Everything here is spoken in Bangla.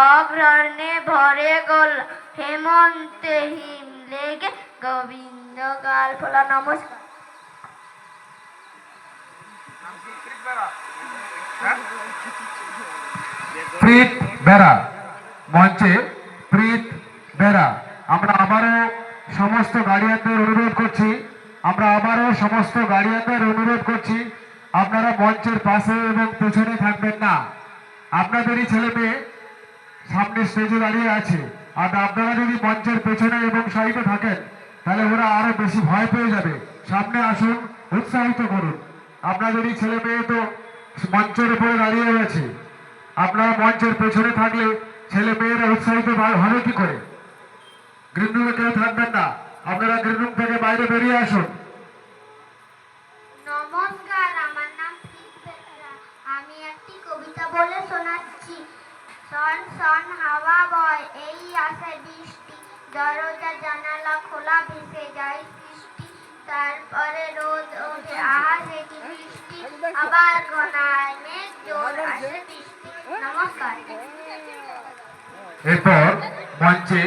অগ্রণে ভরে গোল হেমন্তে হিম লেগে গোবিন্দ গাল ফোলা। নমস্কার। প্রীত বেরা মঞ্চে, প্রীত বেরা। আমরা আবারও সমস্ত গার্ডিয়ানদের অনুরোধ করছি, আপনারা মঞ্চের পাশে এবং পেছনে থাকবেন না। আপনাদেরই ছেলে মেয়ে সামনে স্টেজে দাঁড়িয়ে আছে, আর আপনারা যদি মঞ্চের পেছনে এবং সাইডে থাকেন তাহলে ওরা আরো বেশি ভয় পেয়ে যাবে। সামনে আসুন, উৎসাহিত করুন। আপনাদেরই ছেলে মেয়ে তো মঞ্চের উপরে দাঁড়িয়ে রয়েছে, আপনারা মঞ্চের পেছনে থাকলে ছেলে মেয়েরা উৎসাহিত হবে কি করে? গ্রিন রুমে কেউ থাকবেন না, আপনারা গ্রিন রুম থেকে বাইরে বেরিয়ে আসুন। নমস্কার, আমার নাম প্রীতবেরা। আমি একটি কবিতা বলে শোনাচ্ছি। শন শন হাওয়া বয়, এই আসে বৃষ্টি, দরজা জানালা খোলা, ভেসে যায় সৃষ্টি। তারপরে রোদ ওঠে, আহা সে কি বৃষ্টি, আবার ঘনায় মেঘ, জোর আসে বৃষ্টি। নমস্কার। এরপর মঞ্চে